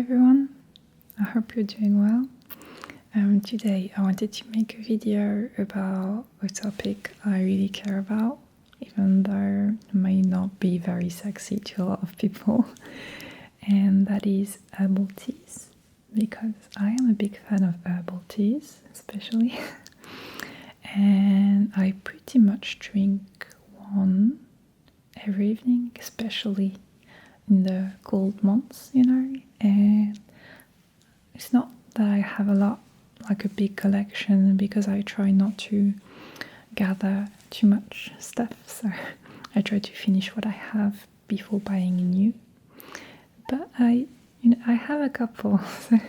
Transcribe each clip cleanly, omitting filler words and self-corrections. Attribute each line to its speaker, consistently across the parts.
Speaker 1: everyone, I hope you're doing well. Today I wanted to make a video about a topic I really care about, even though it may not be very sexy to a lot of people, and that is herbal teas, because I am a big fan of herbal teas, especially, and I pretty much drink one every evening, especially in the cold months, and it's not that I have a big collection, because I try not to gather too much stuff, so I try to finish what I have before buying new. But I have a couple, so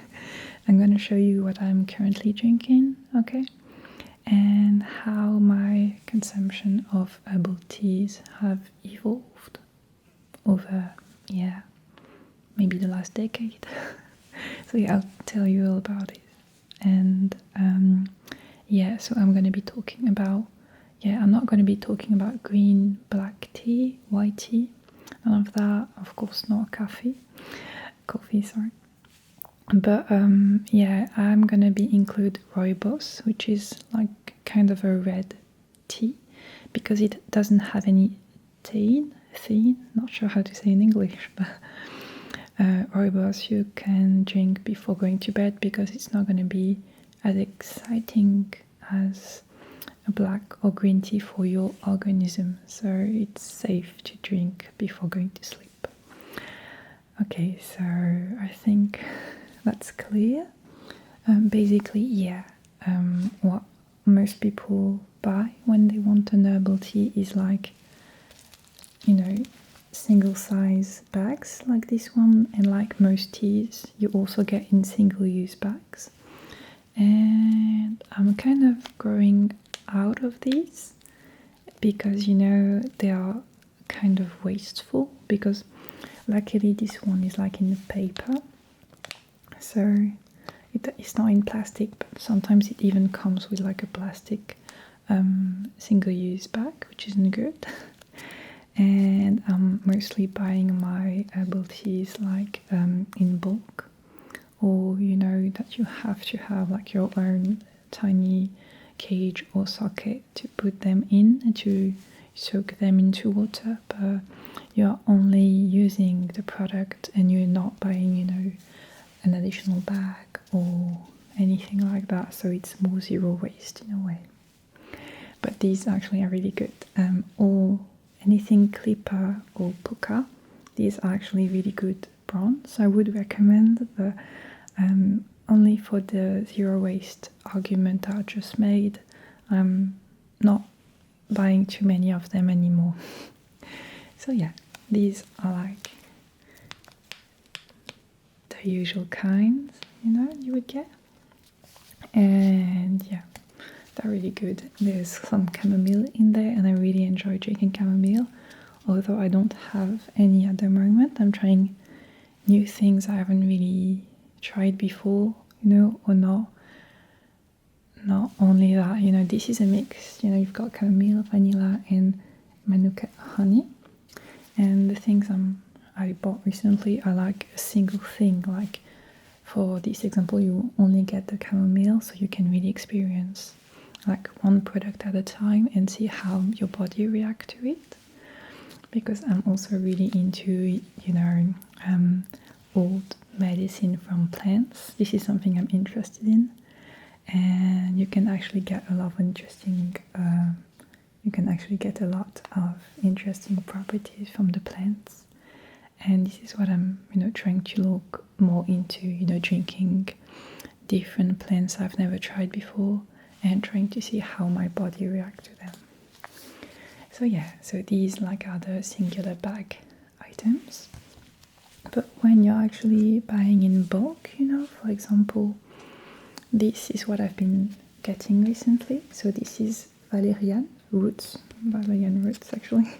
Speaker 1: I'm going to show you what I'm currently drinking, okay? And how my consumption of herbal teas have evolved over, maybe the last decade. So I'll tell you all about it. And so I'm going to be talking about, I'm not going to be talking about green, black tea, white tea, none of that, of course not coffee, sorry. But I'm going to be include Rooibos, which is like kind of a red tea, because it doesn't have any theine, not sure how to say in English, but Rooibos you can drink before going to bed, because it's not going to be as exciting as a black or green tea for your organism, so it's safe to drink before going to sleep. Okay, so I think that's clear. What most people buy when they want an herbal tea is single size bags like this one, and like most teas you also get in single use bags, and I'm kind of growing out of these because they are kind of wasteful, because luckily this one is like in the paper, so it's not in plastic, but sometimes it even comes with like a plastic single use bag, which isn't good. And I'm mostly buying my herbal teas in bulk, or that you have to have like your own tiny cage or socket to put them in and to soak them into water, but you're only using the product and you're not buying an additional bag or anything like that, so it's more zero waste in a way. But these actually are really good. Anything Clipper or Pukka, these are actually really good brands. I would recommend, but only for the zero waste argument I just made. I'm not buying too many of them anymore. So these are like the usual kinds, you would get. And they're really good. There's some chamomile in there, and I really enjoy drinking chamomile, although I don't have any at the moment. I'm trying new things I haven't really tried before, or not only that, this is a mix, you've got chamomile, vanilla, and manuka honey, and the things I bought recently are like a single thing. Like for this example, you only get the chamomile, so you can really experience like one product at a time and see how your body reacts to it, because I'm also really into old medicine from plants. This is something I'm interested in, and you can actually get a lot of interesting properties from the plants, and this is what I'm trying to look more into, drinking different plants I've never tried before and trying to see how my body reacts to them. So these are the singular bag items. But when you're actually buying in bulk, for example, this is what I've been getting recently. So this is Valerian roots actually.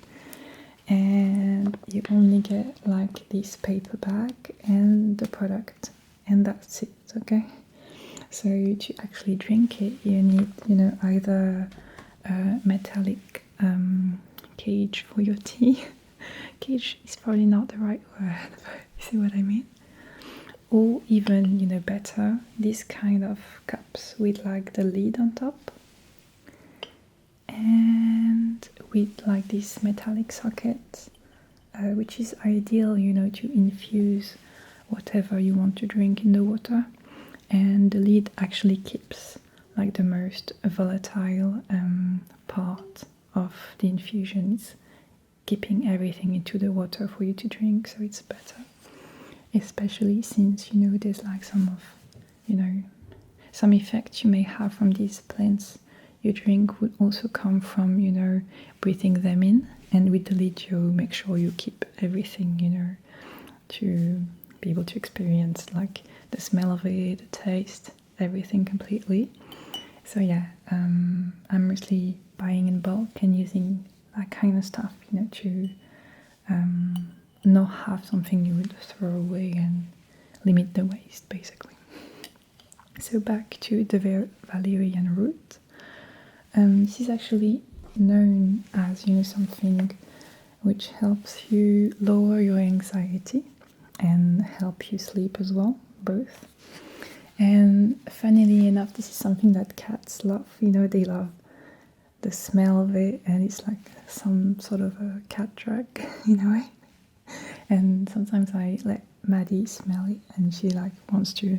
Speaker 1: And you only get like this paper bag and the product, and that's it, okay? So to actually drink it, you need, either a metallic cage for your tea. Cage is probably not the right word, but you see what I mean? or even, you know, better, this kind of cups with like the lid on top and with like this metallic socket, which is ideal, you know, to infuse whatever you want to drink in the water. And the lid actually keeps like the most volatile part of the infusion. It's keeping everything into the water for you to drink, so it's better. Especially since, you know, there's like some effects you may have from these plants you drink would also come from, you know, breathing them in. And with the lid, you make sure you keep everything, you know, to be able to experience like the smell of it, the taste, everything completely. So yeah, I'm mostly buying in bulk and using that kind of stuff, you know, to not have something you would throw away and limit the waste, basically. So back to the valerian root. This is actually known as, you know, something which helps you lower your anxiety and help you sleep as well, both. And funnily enough, this is something that cats love. You know, they love the smell of it, and it's like some sort of a cat drug in a way. And sometimes I let Maddie smell it, and she like wants to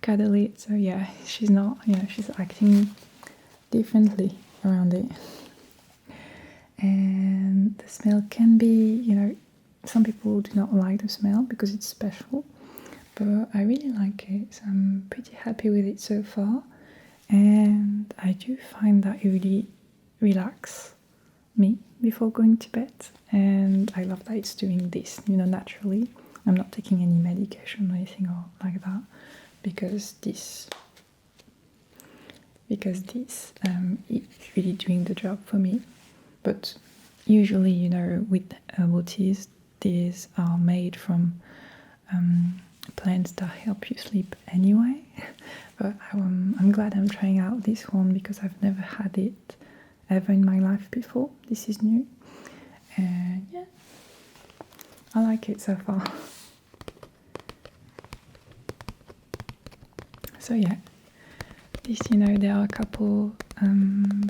Speaker 1: cuddle it. So yeah, she's not, you know, she's acting differently around it. And the smell can be, you know, some people do not like the smell because it's special, but I really like it, so I'm pretty happy with it so far. And I do find that it really relaxes me before going to bed, and I love that it's doing this, you know, naturally. I'm not taking any medication or anything or like that, because this it's really doing the job for me. But usually, you know, with herbal teas, these are made from plants that help you sleep anyway. But I'm glad I'm trying out this one because I've never had it ever in my life before. This is new, and yeah, I like it so far. So yeah, this, you know, there are a couple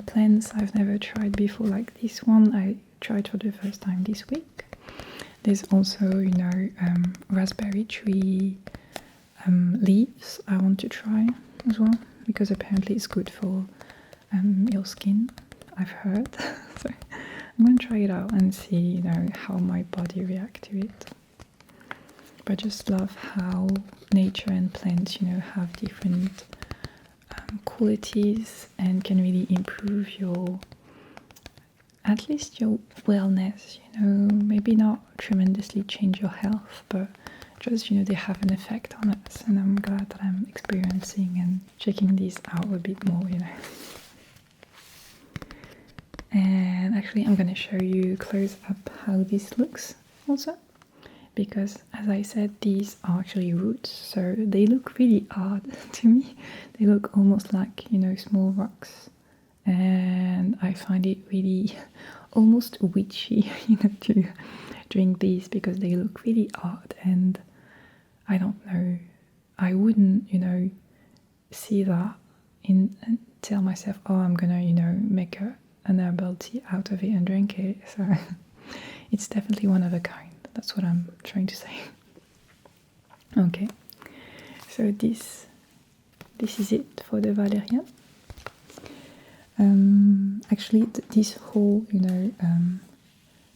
Speaker 1: plants I've never tried before, like this one I tried for the first time this week. There's also, you know, raspberry tree leaves I want to try as well, because apparently it's good for your skin, I've heard. So I'm going to try it out and see, you know, how my body reacts to it. But I just love how nature and plants, you know, have different qualities and can really improve your, at least your wellness, you know, maybe not tremendously change your health, but just, you know, they have an effect on us, and I'm glad that I'm experiencing and checking these out a bit more, you know. And actually I'm going to show you close up how this looks also, because as I said, these are actually roots, so they look really odd to me. They look almost like, you know, small rocks, and I find it really almost witchy, you know, to drink these because they look really odd. And I don't know, I wouldn't, you know, see that in and tell myself, oh, I'm gonna, you know, make an herbal tea out of it and drink it. So it's definitely one of a kind. That's what I'm trying to say. Okay, so this is it for the Valerian. Actually, this whole, you know,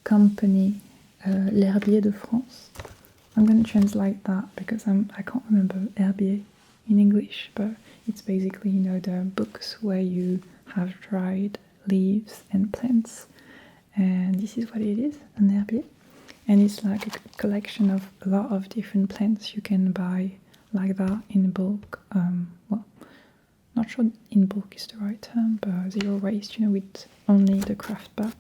Speaker 1: company, l'Herbier de France. I'm going to translate that because I can't remember herbier in English, but it's basically, you know, the books where you have dried leaves and plants, and this is what it is, an herbier. And it's like a collection of a lot of different plants you can buy like that in bulk. Well, not sure in bulk is the right term, but zero waste, you know, with only the craft bag.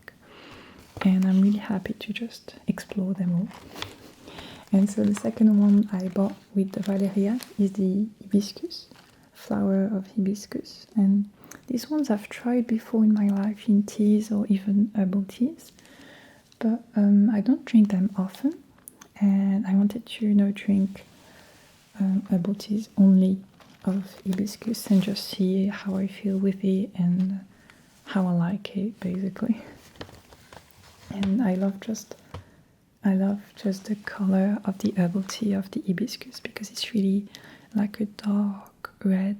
Speaker 1: And I'm really happy to just explore them all. And so the second one I bought with the Valerian is the Hibiscus, flower of Hibiscus. And these ones I've tried before in my life in teas or even herbal teas, but I don't drink them often. And I wanted to, you know, drink herbal teas only of hibiscus and just see how I feel with it and how I like it, basically. And I love just the color of the herbal tea of the hibiscus because it's really like a dark red,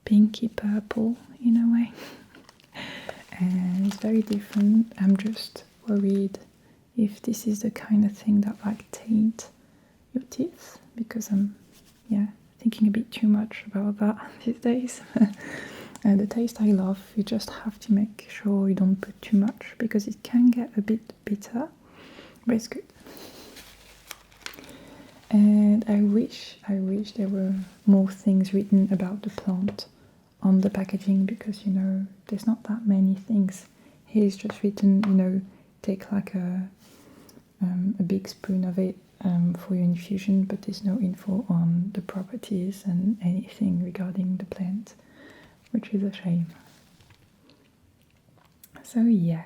Speaker 1: pinky purple in a way. And it's very different. I'm just worried if this is the kind of thing that like taint your teeth, because I'm thinking a bit too much about that these days. The taste I love, you just have to make sure you don't put too much because it can get a bit bitter, but it's good. And I wish there were more things written about the plant on the packaging, because there's not that many things. Here's just written, take like a big spoon of it for your infusion, but there's no info on the properties and anything regarding the plant, which is a shame. So yeah,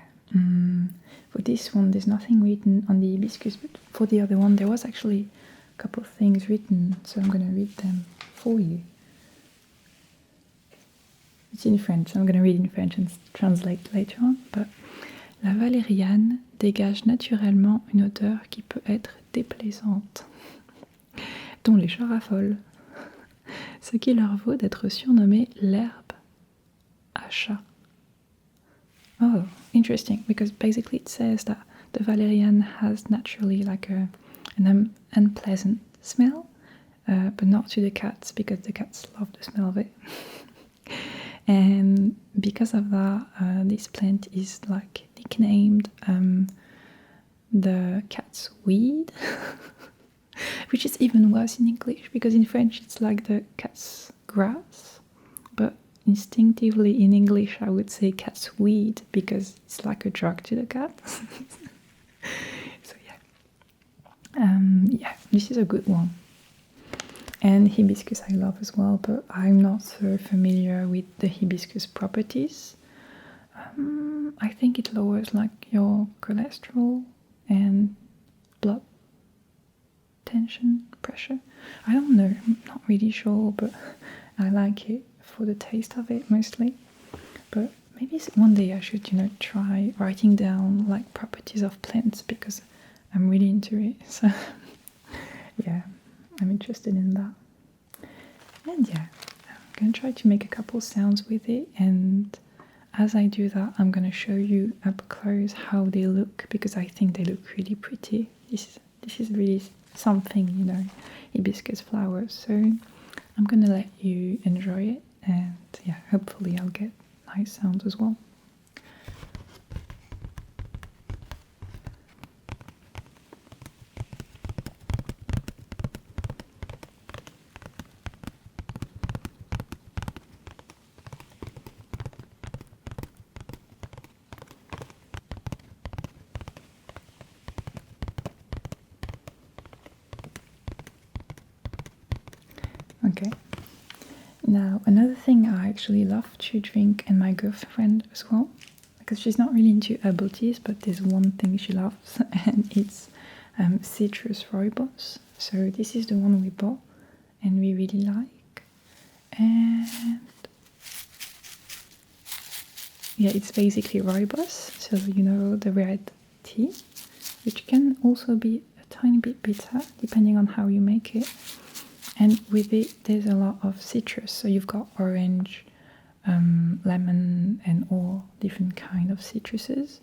Speaker 1: for this one there's nothing written on the hibiscus, but for the other one there was actually a couple of things written, so I'm going to read them for you. It's in French, I'm going to read in French and translate later on, but la valériane dégage naturellement une odeur qui peut être déplaisante, dont les chats raffolent, ce qui leur vaut d'être surnommée l'herbe à chat. Oh, interesting, because basically it says that the valerian has naturally like an unpleasant smell, but not to the cats, because the cats love the smell of it. And because of that, this plant is like nicknamed the cat's weed, which is even worse in English, because in French it's like the cat's grass, but instinctively in English I would say cat's weed because it's like a drug to the cat. So yeah, this is a good one. And hibiscus I love as well, but I'm not so familiar with the hibiscus properties. I think it lowers like your cholesterol and blood tension, pressure. I don't know, I'm not really sure, but I like it for the taste of it mostly. But maybe one day I should, try writing down like properties of plants, because I'm really into it. So yeah, I'm interested in that. And yeah, I'm going to try to make a couple sounds with it, and as I do that I'm going to show you up close how they look, because I think they look really pretty. This is really something, hibiscus flowers. So I'm going to let you enjoy it, and yeah, hopefully I'll get nice sounds as well. Okay, now another thing I actually love to drink, and my girlfriend as well, because she's not really into herbal teas, but there's one thing she loves, and it's citrus rooibos. So this is the one we bought and we really like, and yeah, it's basically rooibos, so the red tea, which can also be a tiny bit bitter depending on how you make it. And with it, there's a lot of citrus. So you've got orange, lemon, and all different kind of citruses.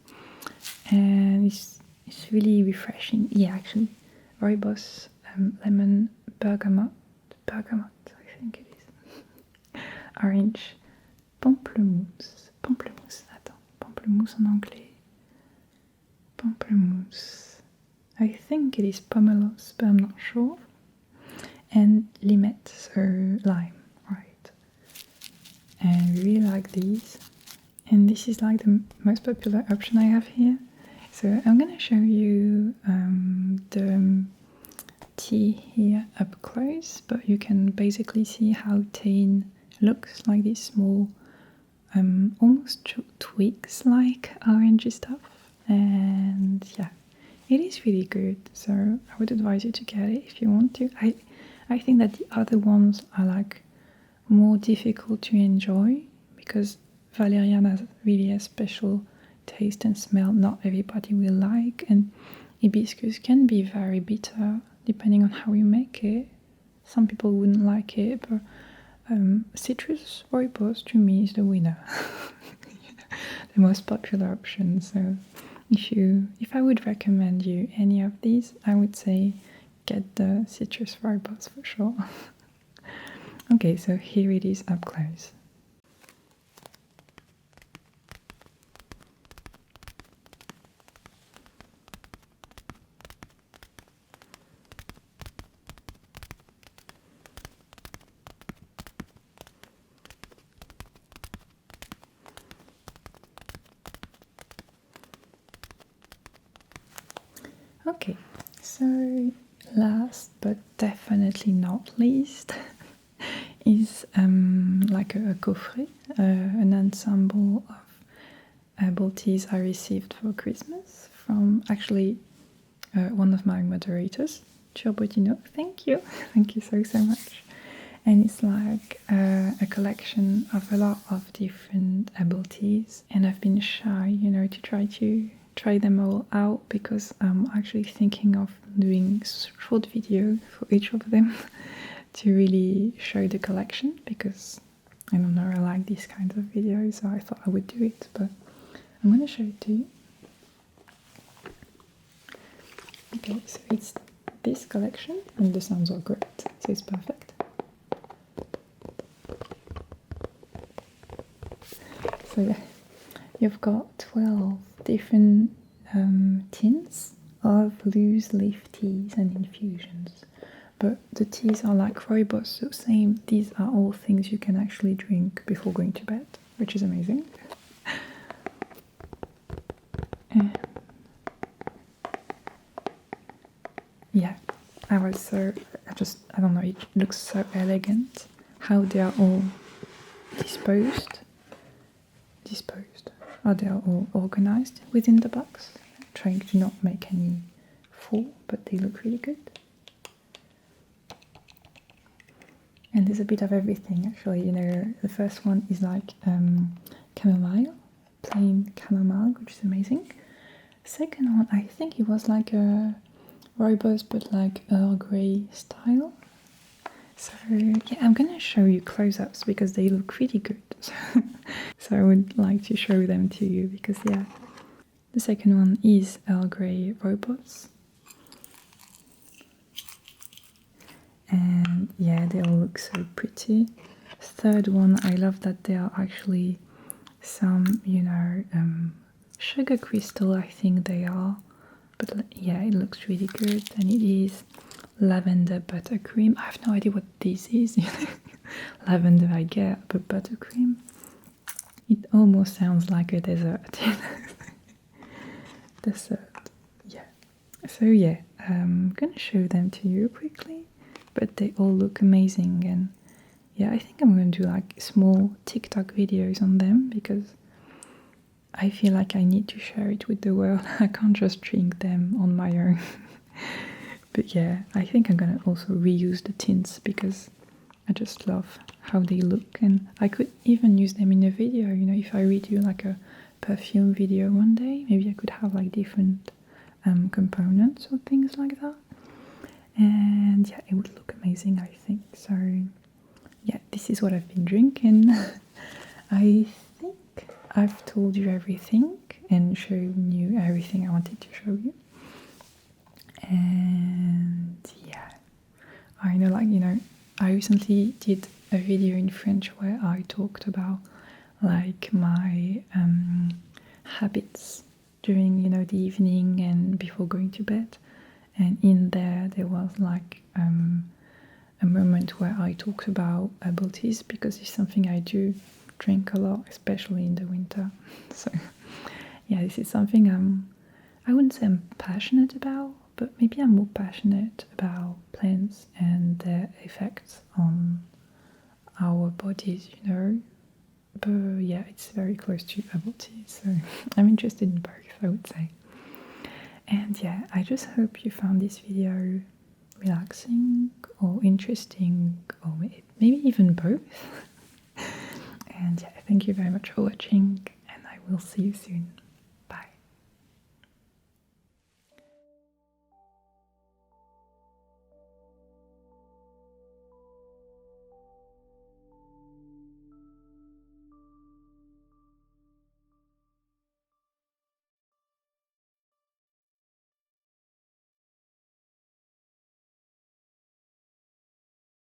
Speaker 1: And it's really refreshing. Yeah, actually, rooibos, lemon, bergamot, I think it is. Orange, pamplemousse. Pamplemousse en anglais. Pamplemousse. I think it is pomelos, but I'm not sure. And limette, so lime, right? And we really like these, and this is like the most popular option I have here. So I'm gonna show you the tea here up close, but you can basically see how tea looks, like these small almost twigs like orangey stuff. And yeah, it is really good, so I would advise you to get it if you want to. I think that the other ones are like more difficult to enjoy because Valerian has really a special taste and smell not everybody will like, and Hibiscus can be very bitter depending on how you make it. Some people wouldn't like it, but citrus Rooibos to me is the winner. The most popular option. So if I would recommend you any of these, I would say get the citrus Rooibos for sure. Okay, so here it is up close. Okay, so last but definitely not least is like a coffret, an ensemble of herbal teas I received for Christmas from actually one of my moderators, Ciobotino. Thank you, thank you so much. And it's like a collection of a lot of different herbal teas, and I've been shy, to try them all out because I'm actually thinking of doing short video for each of them to really show the collection, because I don't know, I like these kinds of videos, so I thought I would do it, but I'm going to show it to you. Okay, so it's this collection, and the sounds are great, so it's perfect. So yeah, you've got 12 different tints of loose leaf teas and infusions, but the teas are like Rooibos, so same, these are all things you can actually drink before going to bed, which is amazing. Yeah, I don't know, it looks so elegant how they are all disposed, or they are all organized within the box. I'm trying to not make any fall, but they look really good. And there's a bit of everything actually, the first one is like chamomile, plain chamomile, which is amazing. Second one, I think it was like a Rooibos, but like Earl Grey style. So yeah, I'm gonna show you close-ups because they look really good. So I would like to show them to you because yeah, the second one is Earl Grey Rooibos, and yeah, they all look so pretty. Third one, I love that there are actually some, sugar crystal, I think they are, but yeah, it looks really good, and it is lavender buttercream. I have no idea what this is. Lavender I get, but buttercream, it almost sounds like a dessert. Dessert, yeah. So yeah, I'm gonna show them to you quickly, but they all look amazing, and yeah, I think I'm gonna do like small TikTok videos on them because I feel like I need to share it with the world. I can't just drink them on my own. But yeah, I think I'm gonna also reuse the tints because I just love how they look, and I could even use them in a video, if I redo like a perfume video one day, maybe I could have like different components or things like that, and yeah, it would look amazing, I think. So yeah, this is what I've been drinking. I think I've told you everything and shown you everything I wanted to show you. And yeah, I know, I recently did a video in French where I talked about like my habits during, the evening and before going to bed. And in there was like a moment where I talked about herbal teas because it's something I do drink a lot, especially in the winter. So yeah, this is something I wouldn't say I'm passionate about, but maybe I'm more passionate about plants and their effects on our bodies, But yeah, it's very close to herbal tea, so I'm interested in both, I would say. And yeah, I just hope you found this video relaxing or interesting, or maybe even both. And yeah, thank you very much for watching, and I will see you soon.